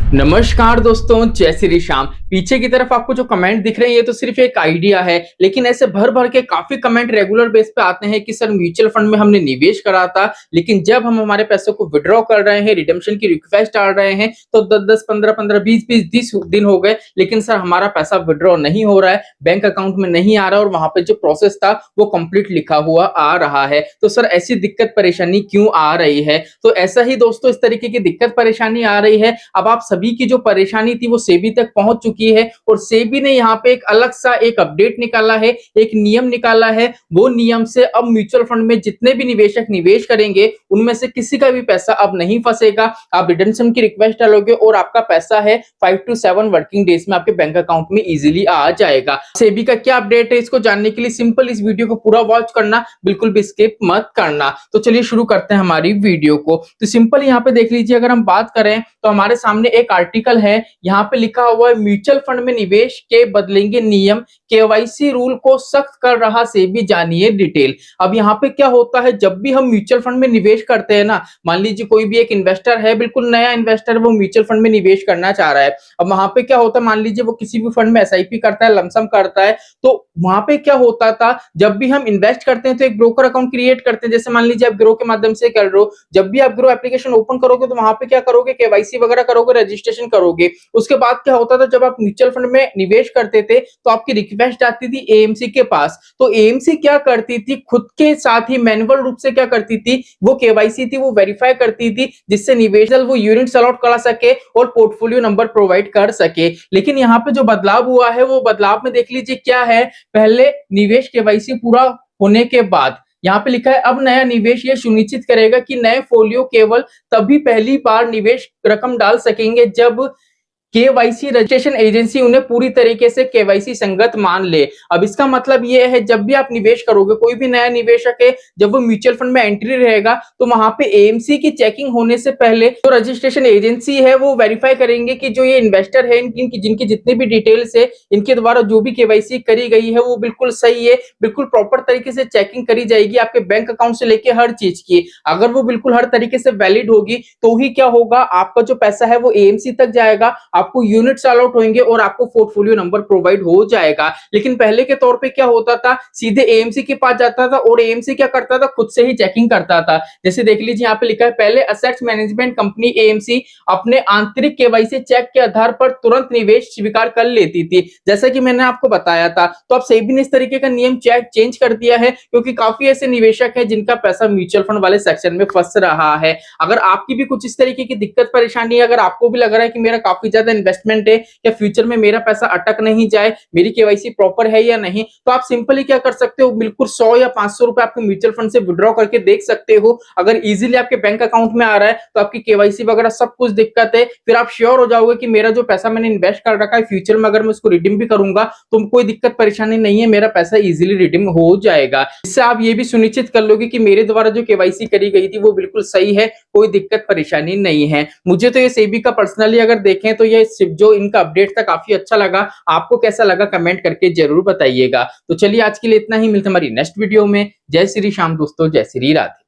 नमस्कार दोस्तों, जय श्री श्याम। पीछे की तरफ आपको जो कमेंट दिख रहे हैं ये तो सिर्फ एक आइडिया है, लेकिन ऐसे भर भर के काफी कमेंट रेगुलर बेस पे आते हैं कि सर म्यूचुअल फंड में हमने निवेश करा था, लेकिन जब हम हमारे पैसों को विड्रॉ कर रहे हैं, रिडेम्पशन की रिक्वेस्ट डाल रहे हैं तो 10-10, 15-15, 20-20 दिन हो गए, लेकिन सर हमारा पैसा विड्रॉ नहीं हो रहा है, बैंक अकाउंट में नहीं आ रहा और वहां पे जो प्रोसेस था वो कंप्लीट लिखा हुआ आ रहा है। तो सर ऐसी दिक्कत परेशानी क्यों आ रही है? तो ऐसा ही दोस्तों, इस तरीके की दिक्कत परेशानी आ रही है। अब आप सभी की जो परेशानी थी वो सेबी तक पहुंच चुकी है और सेबी ने यहाँ पे एक अलग सा एक अपडेट निकाला है, एक नियम निकाला है। वो नियम से अब म्यूचुअल फंड में जितने भी निवेशक निवेश करेंगे उनमें से किसी का भी पैसा अब नहीं फंसेगा। आप रिडेम्पशन की रिक्वेस्ट डालोगे और आपका पैसा है 5 to 7 वर्किंग डेज में आपके बैंक अकाउंट में इजीली आ जाएगा। सेबी का क्या अपडेट है इसको जानने के लिए सिंपल इस वीडियो को पूरा वॉच करना, बिल्कुल भी स्किप मत करना। तो चलिए शुरू करते हैं हमारी वीडियो को। तो सिंपल यहाँ पे देख लीजिए, अगर हम बात करें तो हमारे सामने एक आर्टिकल है, यहाँ पे लिखा हुआ है म्यूचुअल फंड में निवेश के बदलेंगे नियम, केवाईसी रूल को सख्त कर रहा सेबी, जानिए डिटेल। अब यहाँ पे क्या होता है, जब भी हम म्यूचुअल फंड में निवेश करते हैं ना, मान लीजिए कोई भी एक इन्वेस्टर है, बिल्कुल नया इन्वेस्टर, वो म्यूचुअल फंड में निवेश करना चाह रहा है। अब वहां पे क्या होता है, मान लीजिए वो किसी भी फंड में एसआईपी करता है, लमसम करता है, तो वहां पे क्या होता था, जब भी हम इन्वेस्ट करते हैं तो एक ब्रोकर अकाउंट क्रिएट करते हैं। जैसे मान लीजिए आप ग्रो के माध्यम से कर रहे हो, जब भी आप ग्रो एप्लीकेशन ओपन करोगे तो वहां पे क्या करोगे, केवाईसी वगैरह करोगे, रजिस्ट्रेशन करोगे। उसके बाद क्या होता था, जब आप म्यूचुअल फंड में निवेश करते थे तो आपकी रिक्वेस्ट आती थी एएमसी के पास। तो एएमसी क्या करती थी, खुद के साथ ही मैनुअल रूप से क्या करती थी, वो केवाईसी थी वो वेरीफाई करती थी, जिससे निवेशक वो यूनिट्स अलॉट करा सके और पोर्टफोलियो नंबर प्रोवाइड कर सके। लेकिन यहाँ पे जो बदलाव हुआ है, वो बदलाव में देख लीजिए क्या है। पहले निवेश केवाईसी पूरा होने के बाद यहाँ पे लिखा है, अब नया निवेश ये सुनिश्चित करेगा कि नए फोलियो केवल तभी पहली बार निवेश रकम डाल सकेंगे जब केवाईसी रजिस्ट्रेशन एजेंसी उन्हें पूरी तरीके से केवाईसी संगत मान ले। अब इसका मतलब ये है, जब भी आप निवेश करोगे, कोई भी नया निवेशक है, जब वो म्यूचुअल फंड में एंट्री रहेगा तो वहां पे एएमसी की चेकिंग होने से पहले जो रजिस्ट्रेशन एजेंसी है वो वेरीफाई करेंगे कि जो ये इन्वेस्टर है, जिनकी जितनी भी डिटेल्स है, इनके द्वारा जो भी केवाईसी करी गई है वो बिल्कुल सही है, बिल्कुल प्रॉपर तरीके से चेकिंग करी जाएगी आपके बैंक अकाउंट से लेके हर चीज की। अगर वो बिल्कुल हर तरीके से वैलिड होगी तो ही क्या होगा, आपका जो पैसा है वो एएमसी तक जाएगा, आपको यूनिट्स अलॉट होंगे और आपको पोर्टफोलियो नंबर प्रोवाइड हो जाएगा। लेकिन पहले के तौर पे क्या होता था, सीधे एएमसी के पास जाता था और एएमसी क्या करता था, खुद से ही चेकिंग करता था। जैसे देख लीजिए यहाँ पे लिखा है, पहले असेट्स मैनेजमेंट कंपनी एएमसी अपने आंतरिक केवाईसी चेक के आधार पर तुरंत निवेश स्वीकार कर लेती थी, जैसा कि मैंने आपको बताया था। तो अब सेबी ने इस तरीके का नियम चेंज कर दिया है, क्योंकि काफी ऐसे निवेशक है जिनका पैसा म्यूचुअल फंड वाले सेक्शन में फंस रहा है। अगर आपकी भी कुछ इस तरीके की दिक्कत परेशानी है, अगर आपको भी लग रहा है कि मेरा काफी ज्यादा इन्वेस्टमेंट है या फ्यूचर में मेरा पैसा अटक नहीं जाए, मेरी केवाईसी प्रॉपर है या नहीं, तो आप सिंपली क्या कर सकते हो, बिल्कुल 100 या 500 रुपए आपके म्यूचुअल फंड से विड्रॉ करके देख सकते हो। अगर इजीली आपके बैंक अकाउंट में आ रहा है तो आपकी केवाईसी वगैरह सब कुछ दिक्कत है, फिर आप श्योर हो जाओगे कि मेरा जो पैसा मैंने इन्वेस्ट कर रखा है, फ्यूचर में अगर मैं उसको रिडीम भी करूंगा तो कोई दिक्कत परेशानी नहीं है, मेरा पैसा इजीली रिडीम हो जाएगा। इससे आप ये भी सुनिश्चित कर लोगे कि मेरे द्वारा जो केवाईसी करी गई थी वो बिल्कुल सही है, कोई दिक्कत परेशानी नहीं है। मुझे तो ये सेबी का पर्सनली अगर देखें तो ये जो इनका अपडेट था काफी अच्छा लगा। आपको कैसा लगा कमेंट करके जरूर बताइएगा। तो चलिए आज के लिए इतना ही, मिलते हमारी नेक्स्ट वीडियो में। जय श्री श्याम दोस्तों, जय श्री राधे।